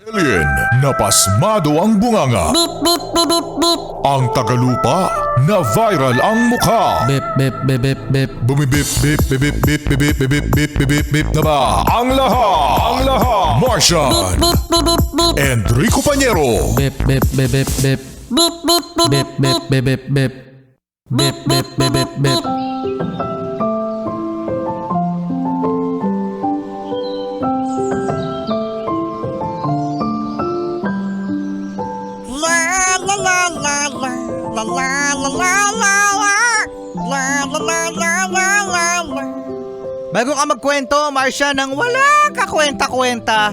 Alien, napasmado ang bunganga. Beep, beep, beep, beep, beep. Ang tagalupa, na viral ang mukha. Bip, bip, bip, bip, bip. Bumibip, bip, bip, bip, bip, bip, bip, bip, bip, bip, bip na ba? Ang lahat, Martian, Beep, beep, beep, beep. Enrico Pañero, Bip, bip, bip, bip, bip. Beep, beep, beep, Bip, bip, bip, bip, bip. Bip, bip, bip, bip, bip. La la la la la la la la la la la la la la la la la la. Bago ka magkwento, Marcia, nang wala ka kwenta-kwenta,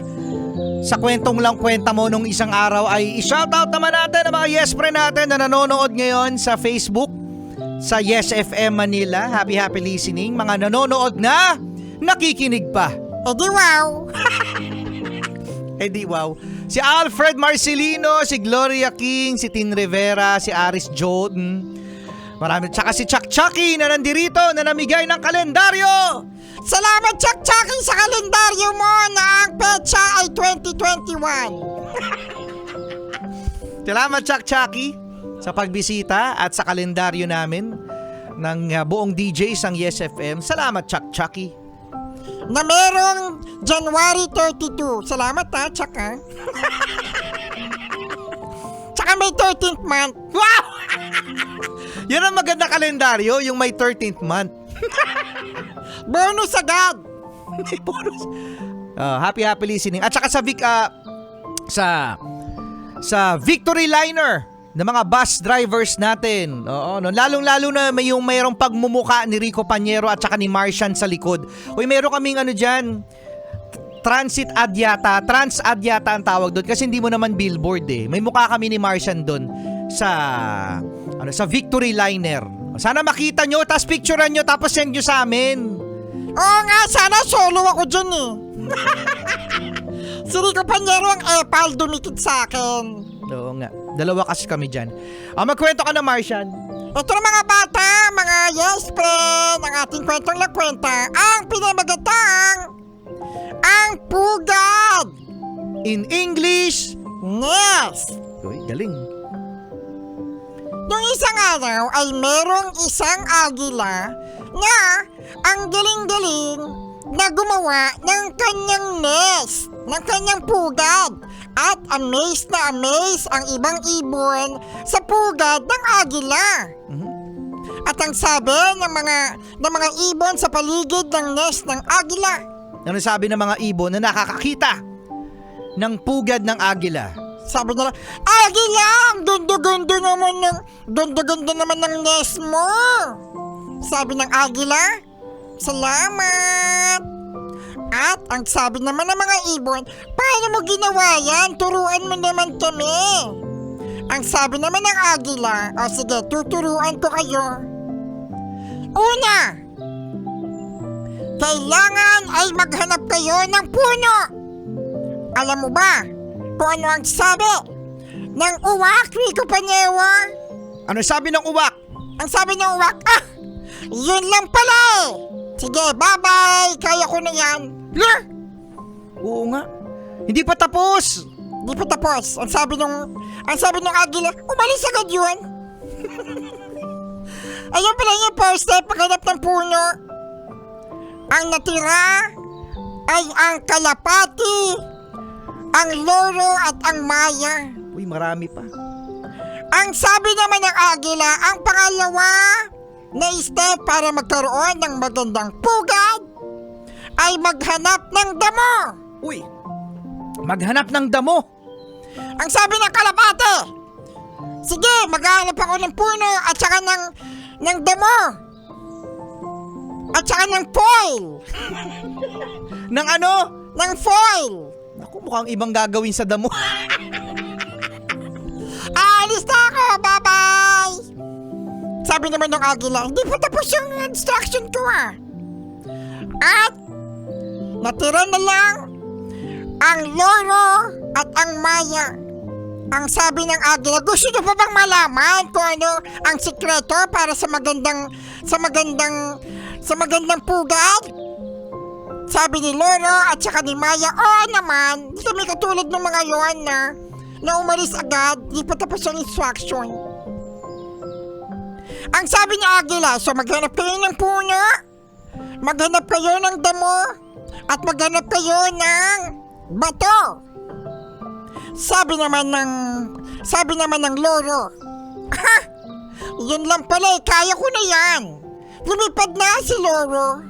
sa kwentong lang kwenta mo nung isang araw ay i-shoutout naman natin ang mga yes friend natin na nanonood ngayon sa Facebook, sa Yes FM Manila. Happy listening. Mga nanonood na, nakikinig pa. Eh di wow. Eh di wow. Si Alfred Marcelino, si Gloria King, si Tin Rivera, si Aris Jordan. Marami. Tsaka si Chuck Chucky na nandirito na namigay ng kalendaryo. Salamat Chuck Chucky sa kalendaryo mo na ang petsa ay 2021. Salamat Chuck Chucky sa pagbisita at sa kalendaryo namin ng buong DJs ng Yes FM. Salamat Chuck Chucky. Na merong January 32. Salamat ha, Chuck ha. Tsaka may 13th month. Wow! Yan ang maganda kalendaryo, yung may 13th month. Bonus agad. Bonus. Happy listening. At saka sa Victory Liner ng mga bus drivers natin. Oo, no? Lalong-lalo na mayroong pagmumuka ni Rico Pañero at saka ni Martian sa likod. Uy, mayroon kaming dyan, Trans ad yata ang tawag doon kasi hindi mo naman billboard eh. May mukha kami ni Martian doon sa Victory Liner. Sana makita nyo, tapos picturean nyo, tapos send nyo sa amin. Oo nga, sana solo ako dyan eh. Si Rico Pañero ang epal dumikit sa akin. Oo nga, dalawa kasi kami dyan. Magkwento ka na, Martian. Ito na mga bata, mga yes friend, ang ating kwentong lakwenta, ang pinamagatang ang pugad. In English, Yes. uy, galing. Noong isang araw ay merong isang agila na ang galing-galing na gumawa ng kanyang nest, ng kanyang pugad. At amaze na amaze ang ibang ibon sa pugad ng agila. At ang sabi ng mga ibon sa paligid ng nest ng agila, Ano sabi ng mga ibon na nakakakita ng pugad ng agila? sabi nila, agila, ang ganda-ganda naman ng nest mo. Sabi ng agila, salamat. At ang sabi naman ng mga ibon, paano mo ginawa yan? Turuan mo naman kami. Ang sabi naman ng agila, o sige, tuturuan ko kayo. Una, kailangan ay maghanap kayo ng puno. Alam mo ba kung ano ang sabi ng uwak, Rico Pañero? Ano sabi ng uwak? Ang sabi ng uwak, yun lang pala eh. Sige, bye-bye, kaya ko na yan. Oo nga. Hindi pa tapos. Di pa tapos. Ang sabi ng agila, umalis agad yun. Ayun pala yung first step, paghanap ng puno. Ang natira ay ang kalapati, ang loro at ang maya. Uy, marami pa. Ang sabi naman ng agila, ang pangalawa na step para magkaroon ng magandang pugad ay maghanap ng damo. Uy, maghanap ng damo. Ang sabi ng kalapate, sige, maghanap ako ng puno at saka ng damo. At saka ng foil. Ng ano? Ng foil. Naku, mukhang ibang gagawin sa damo. Aalis na ako, bye-bye. Sabi naman ng agila, hindi pa tapos yung instruction ko ah. At natira na lang ang loro at ang maya. Ang sabi ng agila, gusto nyo pa bang malaman kung ano ang sikreto para sa magandang pugad? Sabi ni Loro at saka ni Maya, oo naman, hindi kami katulad ng mga yon na umalis agad, di pa tapos ang instruction. Ang sabi ni Agila, so maghanap kayo ng puno, maghanap kayo ng damo, at maghanap kayo ng bato. Sabi naman ng Loro, ha, yun lang pala eh, kaya ko na yan. Lumipad na si Loro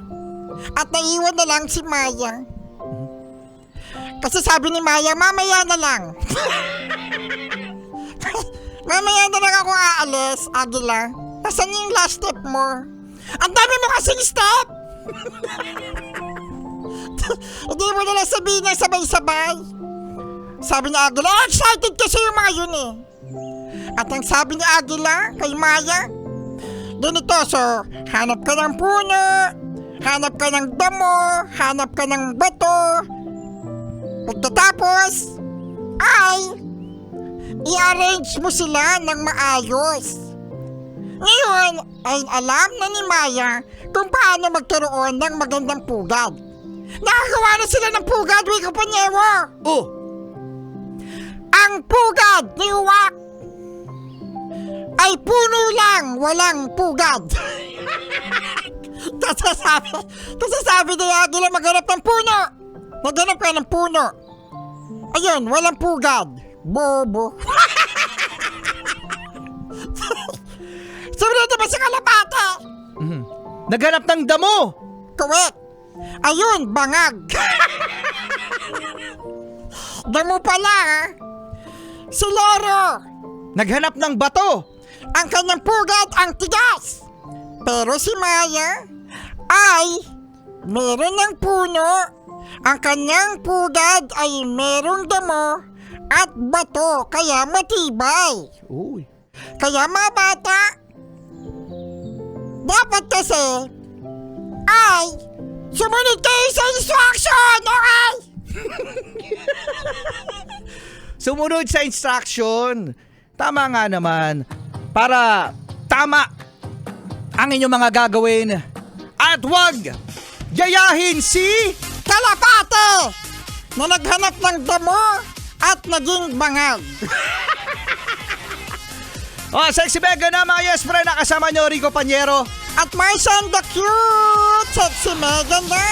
at naiwan na lang si Maya. Kasi sabi ni Maya, mamaya na lang. Mamaya na lang ako aalis, Agila. Nasaan yung last step mo? Ang dami mo kasing step! Hindi mo na lang sabihin na sabay-sabay. Sabi ni Agila, excited kasi yung mga yun eh. At ang sabi ni Agila kay Maya, ganito, so, hanap ka ng puno, hanap ka ng damo, hanap ka ng bato. Pagkatapos, ay, i-arrange mo sila ng maayos. Ngayon, ay alam na ni Maya kung paano magkaroon ng magandang pugad. Nakagawa na sila ng pugad, Rico Panyero! Oh! Ang pugad ni Uwak ay puno lang, walang pugad. Kasi sabi ni Agila, maghanap ng puno. Maghanap ka ng puno. Ayun, walang pugad. Bobo. Sumunod naman sa kalapate. Naghanap ng damo! Correct. Ayun, bangag. Damo pala, ha? Si Loro. Naghanap ng bato! Ang kanyang pugad ang tigas. Pero si Maya ay meron ng puno. Ang kanyang pugad ay merong damo at bato, kaya matibay. Uy. Kaya mga bata, dapat kasi ay sumunod kayo sa instruction, okay? Sumunod sa instruction. Tama nga naman. Para tama ang inyong mga gagawin. At wag gayahin si Kalapate na naghanap ng damo at naging bangag. Sexy Mega na mga yes friend. Nakasama nyo Rico Panyero. At Marsan the cute sexy Megan na.